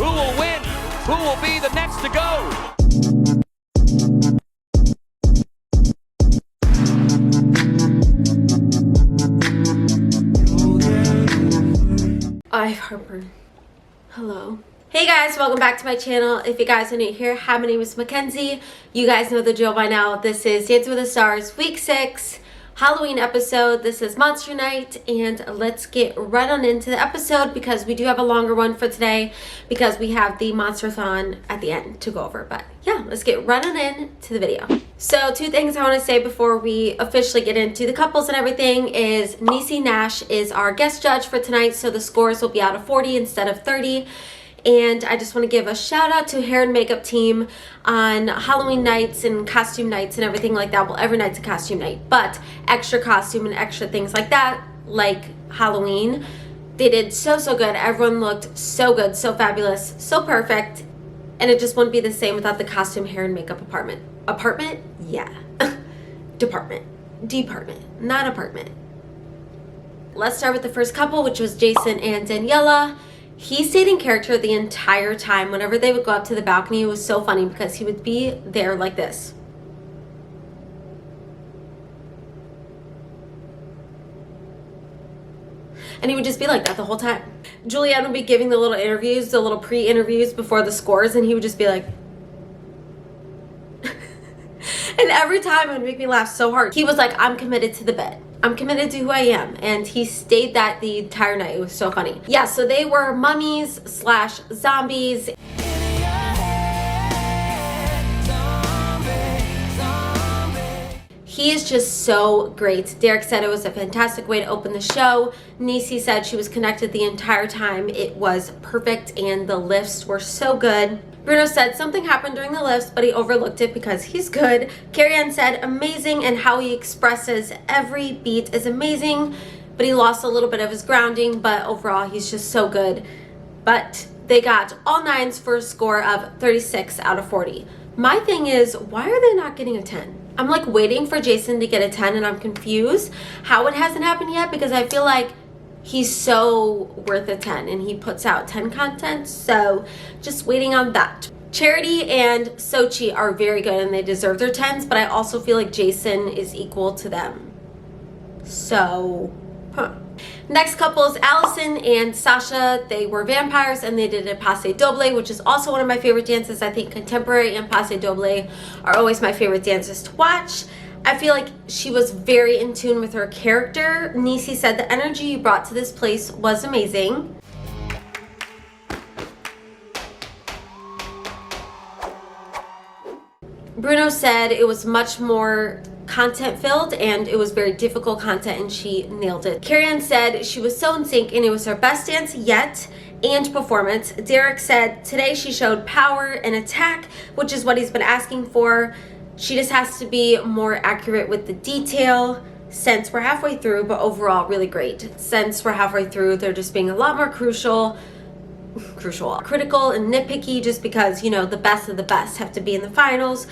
Who will win? Who will be the next to go? I have heartburn. Hello. Hey guys, welcome back to my channel. If you guys are new here, hi, my name is Mackenzie. You guys know the drill by now. This is Dancing with the Stars week 6 Halloween episode. This is Monster Night, and let's get right on into the episode because we do have a longer one for today because we have the Monster-thon at the end to go over. But yeah, let's get right on into the video. So 2 things I want to say before we officially get into the couples and everything is Niecy Nash is our guest judge for tonight, so the scores will be out of 40 instead of 30. And I just want to give a shout out to hair and makeup team on Halloween nights and costume nights and everything like that. Well, every night's a costume night, but extra costume and extra things like that, like Halloween. They did so good. Everyone looked so good, so fabulous, so perfect. And it just wouldn't be the same without the costume, hair, and makeup department. Apartment? Yeah. Department. Not apartment. Let's start with the first couple, which was Jason and Daniela. He stayed in character the entire time. Whenever they would go up to the balcony, it was so funny because he would be there like this. And he would just be like that the whole time. Julianne would be giving the little interviews, the little pre-interviews before the scores, and he would just be like... And every time it would make me laugh so hard. He was like, I'm committed to the bit. I'm committed to who I am. And he stayed that the entire night. It was so funny. Yeah, so they were mummies slash zombies. He is just so great. Derek said it was a fantastic way to open the show. Niecy said she was connected the entire time. It was perfect and the lifts were so good. Bruno said something happened during the lifts, but he overlooked it because he's good. Carrie-Anne said amazing, and how he expresses every beat is amazing, but he lost a little bit of his grounding, but overall he's just so good. But they got all 9s for a score of 36 out of 40. My thing is, why are they not getting a 10? I'm like waiting for Jason to get a 10 and I'm confused how it hasn't happened yet because I feel like he's so worth a 10 and he puts out 10 content, so just waiting on that. Charity and Sochi are very good and they deserve their 10s, but I also feel like Jason is equal to them. So, Next couple is Allison and Sasha. They were vampires and they did a passe doble, which is also one of my favorite dances. I think contemporary and passe doble are always my favorite dances to watch. I feel like she was very in tune with her character. Niecy said the energy you brought to this place was amazing. Bruno said it was much more content filled and it was very difficult content and she nailed it. Carrie-Anne said she was so in sync and it was her best dance yet and performance. Derek said today she showed power and attack, which is what he's been asking for. She just has to be more accurate with the detail since we're halfway through, but overall really great. Since we're halfway through, they're just being a lot more critical and nitpicky just because, you know, the best of the best have to be in the finals.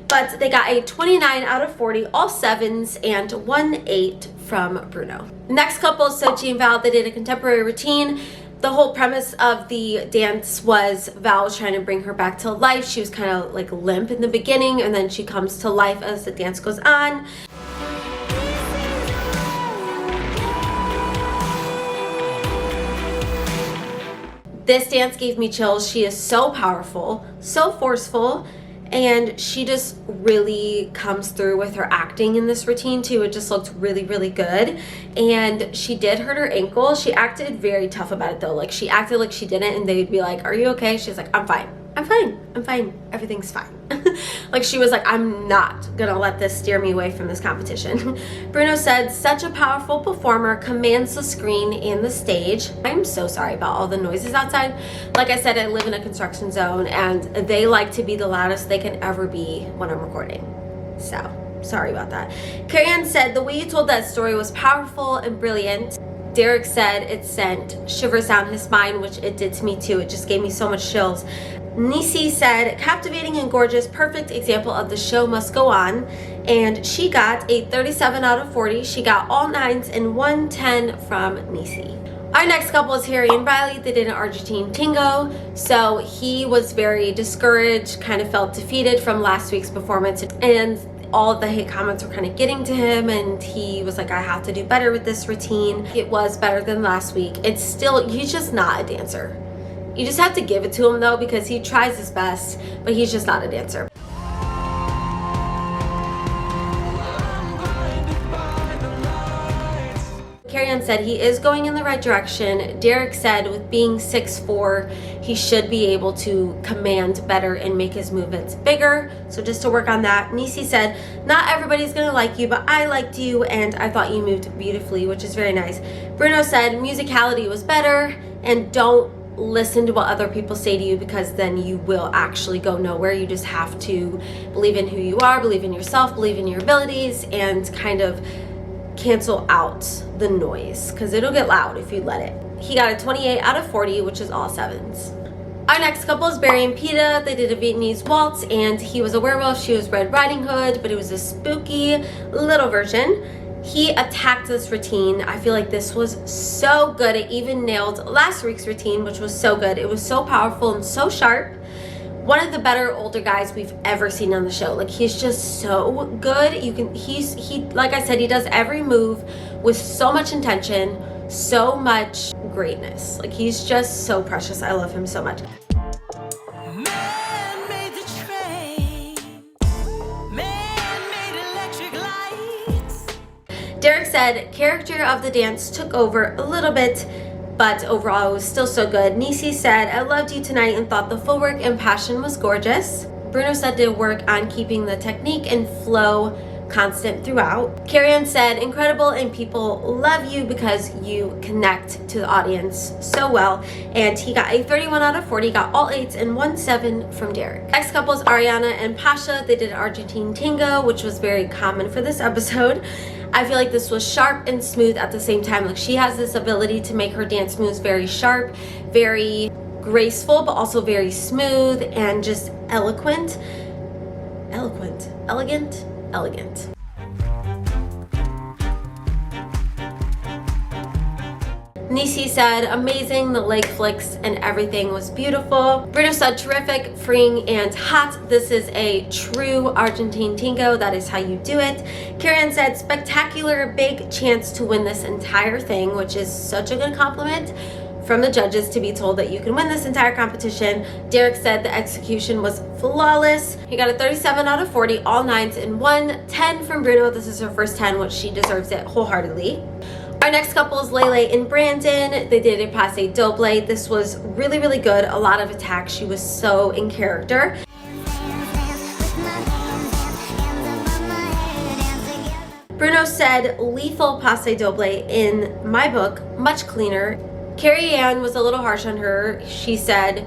But they got a 29 out of 40, all 7s, and 1 8 from Bruno. Next couple is Sochi and Val. They did a contemporary routine. The whole premise of the dance was Val was trying to bring her back to life. She was kind of like limp in the beginning, and then she comes to life as the dance goes on. This dance gave me chills. She is so powerful, so forceful, and she just really comes through with her acting in this routine too. It just looked really good. And she did hurt her ankle. She acted very tough about it though. Like she acted like she didn't, and they'd be like, are you okay? She's like, I'm fine. Everything's fine. Like she was like, I'm not gonna let this steer me away from this competition. Bruno said, such a powerful performer, commands the screen and the stage. I'm so sorry about all the noises outside. Like I said, I live in a construction zone and they like to be the loudest they can ever be when I'm recording. So, sorry about that. Carrie-Anne said, the way you told that story was powerful and brilliant. Derek said it sent shivers down his spine, which it did to me too. It just gave me so much chills. Niecy said, captivating and gorgeous, perfect example of the show must go on. And she got a 37 out of 40. She got all 9s and 1 10 from Niecy. Our next couple is Harry and Riley. They did an Argentine tango. So he was very discouraged, kind of felt defeated from last week's performance, and all of the hate comments were kind of getting to him, and he was like, I have to do better with this routine. It was better than last week. It's still, he's just not a dancer. You just have to give it to him though, because he tries his best, but he's just not a dancer. Carrie-Anne said he is going in the right direction. Derek said with being 6'4", he should be able to command better and make his movements bigger. So just to work on that. Nisi said, not everybody's gonna like you, but I liked you and I thought you moved beautifully, which is very nice. Bruno said musicality was better, and don't listen to what other people say to you, because then you will actually go nowhere. You just have to believe in who you are, believe in yourself, believe in your abilities, and kind of cancel out the noise, because it'll get loud if you let it. He got a 28 out of 40, which is all 7s. Our next couple is Barry and Peta. They did a Vietnamese waltz, and he was a werewolf, she was Red Riding Hood, but it was a spooky little version. He attacked this routine. I feel like this was so good. It even nailed last week's routine, which was so good. It was so powerful and so sharp. One of the better older guys we've ever seen on the show. Like, he's just so good. He like I said, he does every move with so much intention, so much greatness. Like, he's just so precious. I love him so much. Man made the train. Man made electric lights. Derek said character of the dance took over a little bit, but overall it was still so good. Nisi said, I loved you tonight and thought the footwork and passion was gorgeous. Bruno said to work on keeping the technique and flow constant throughout. Carrie-Anne said, incredible, and people love you because you connect to the audience so well. And he got a 31 out of 40, got all 8s and 1 7 from Derek. Next couple is Ariana and Pasha. They did Argentine tango, which was very common for this episode. I feel like this was sharp and smooth at the same time. Like, she has this ability to make her dance moves very sharp, very graceful, but also very smooth and just elegant. Nisi said, amazing, the leg flicks and everything was beautiful. Bruno said, terrific, freeing, and hot. This is a true Argentine tango. That is how you do it. Carrie-Anne said, spectacular, big chance to win this entire thing, which is such a good compliment from the judges to be told that you can win this entire competition. Derek said the execution was flawless. He got a 37 out of 40, all 9s and 1 10 from Bruno. This is her first 10, which she deserves it wholeheartedly. Our next couple is Layla and Brandon. They did a passe doble. This was really, really good. A lot of attacks. She was so in character. Bruno said, lethal passe doble in my book, much cleaner. Carrie-Anne was a little harsh on her. She said,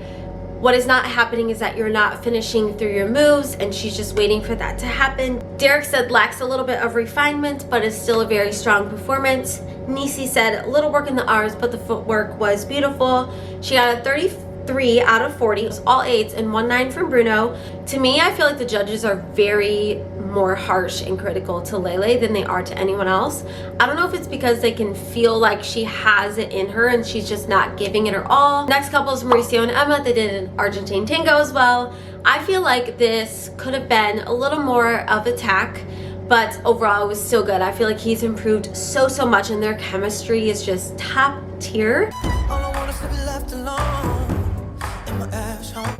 what is not happening is that you're not finishing through your moves, and she's just waiting for that to happen. Derek said lacks a little bit of refinement, but is still a very strong performance. Nisi said little work in the arms, but the footwork was beautiful. She got a 33 out of 40. It was all 8s and 1 9 from Bruno. To me, I feel like the judges are very more harsh and critical to Layla than they are to anyone else. I don't know if it's because they can feel like she has it in her and she's just not giving it her all. Next couple is Mauricio and Emma. They did an Argentine tango as well. I feel like this could have been a little more of attack, but overall it was still good. I feel like he's improved so much, and their chemistry is just top tier.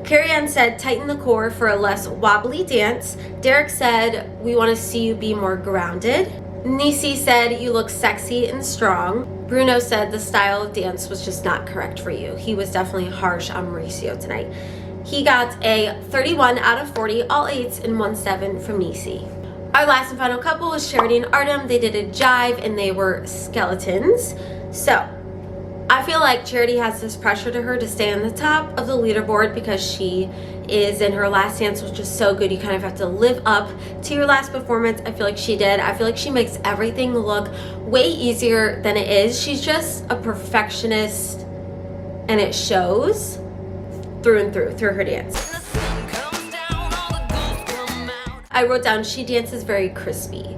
Carrie-Anne said, tighten the core for a less wobbly dance. Derek said, we want to see you be more grounded. Nisi said, you look sexy and strong. Bruno said the style of dance was just not correct for you. He was definitely harsh on Mauricio tonight. He got a 31 out of 40, all 8s and 1 7 from Nisi. Our last and final couple was Charity and Artem. They did a jive and they were skeletons. So I feel like Charity has this pressure to her to stay on the top of the leaderboard because she is in her last dance, which is so good. You kind of have to live up to your last performance. I feel like she did. I feel like she makes everything look way easier than it is. She's just a perfectionist, and it shows through and through her dance. I wrote down, she dances very crispy.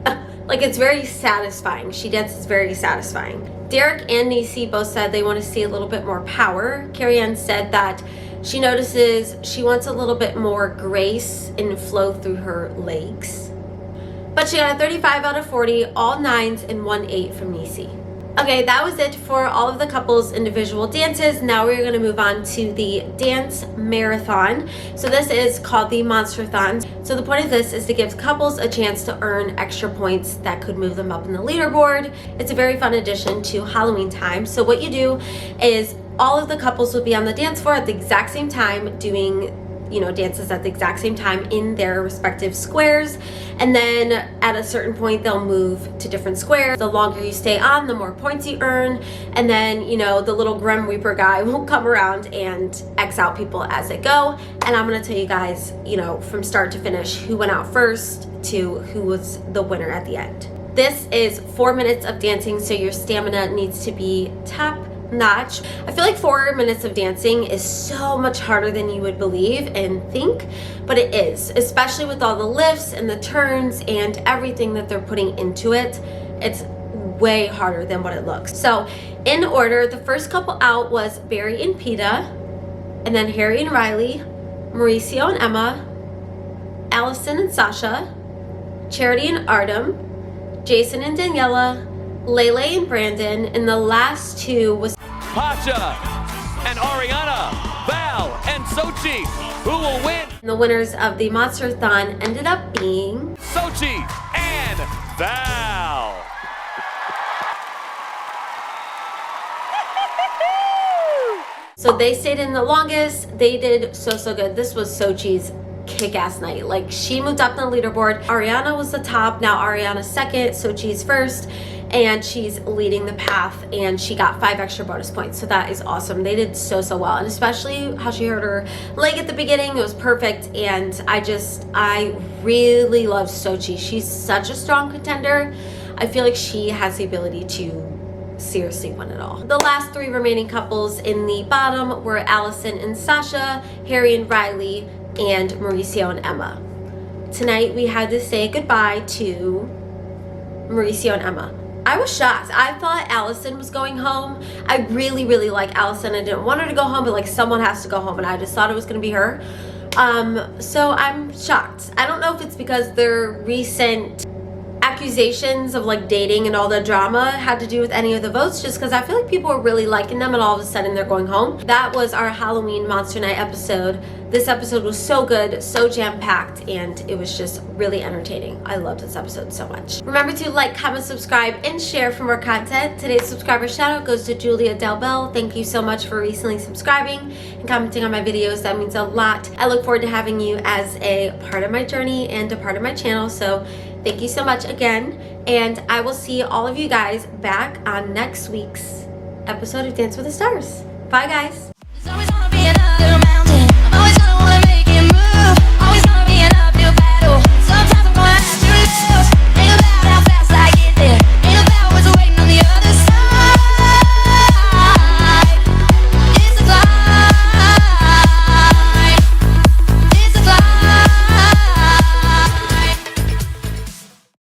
Like, it's very satisfying. She dances very satisfying. Derek and Niecy both said they want to see a little bit more power. Carrie-Anne said that she notices she wants a little bit more grace and flow through her legs. But she got a 35 out of 40, all 9s and 1 8 from Niecy. Okay, that was it for all of the couples' individual dances. Now we're going to move on to the dance marathon. So this is called the Monster-thon. So the point of this is to give couples a chance to earn extra points that could move them up in the leaderboard. It's a very fun addition to Halloween time. So what you do is all of the couples will be on the dance floor at the exact same time doing dances at the exact same time in their respective squares, and then at a certain point they'll move to different squares. The longer you stay on, the more points you earn, and then the little Grim Reaper guy will come around and X out people as they go. And I'm gonna tell you guys from start to finish who went out first to who was the winner at the end. This is 4 minutes of dancing, so your stamina needs to be top notch. I feel like 4 minutes of dancing is so much harder than you would believe and think, but it is, especially with all the lifts and the turns and everything that they're putting into it. It's way harder than what it looks. So in order, the first couple out was Barry and Peta, and then Harry and Riley, Mauricio and Emma, Allison and Sasha, Charity and Artem, Jason and Daniela, Layla and Brandon, and the last two was Pasha and Ariana, Val and Sochi. Who will win? The winners of the Monster-thon ended up being Sochi and Val. So they stayed in the longest. They did so good. This was Sochi's kick-ass night. Like, she moved up on the leaderboard. Ariana was the top. Now Ariana's second, Sochi's first, and she's leading the path, and she got 5 extra bonus points. So that is awesome. They did so well, and especially how she hurt her leg at the beginning. It was perfect, and I really love Sochi. She's such a strong contender. I feel like she has the ability to seriously win it all. The last 3 remaining couples in the bottom were Allison and Sasha, Harry and Riley, and Mauricio and Emma. Tonight we had to say goodbye to Mauricio and Emma. I was shocked. I thought Allison was going home. I really like Allison. I didn't want her to go home, but like someone has to go home, and I just thought it was gonna be her. So I'm shocked. I don't know if it's because their recent accusations of like dating and all the drama had to do with any of the votes, just because I feel like people were really liking them and all of a sudden they're going home. That was our Halloween Monster Night episode. This episode was so good, so jam-packed, and it was just really entertaining. I loved this episode so much. Remember to like, comment, subscribe, and share for more content. Today's subscriber shout out goes to Julia Del Bell. Thank you so much for recently subscribing and commenting on my videos. That means a lot. I look forward to having you as a part of my journey and a part of my channel. So thank you so much again, and I will see all of you guys back on next week's episode of Dance with the Stars. Bye, guys.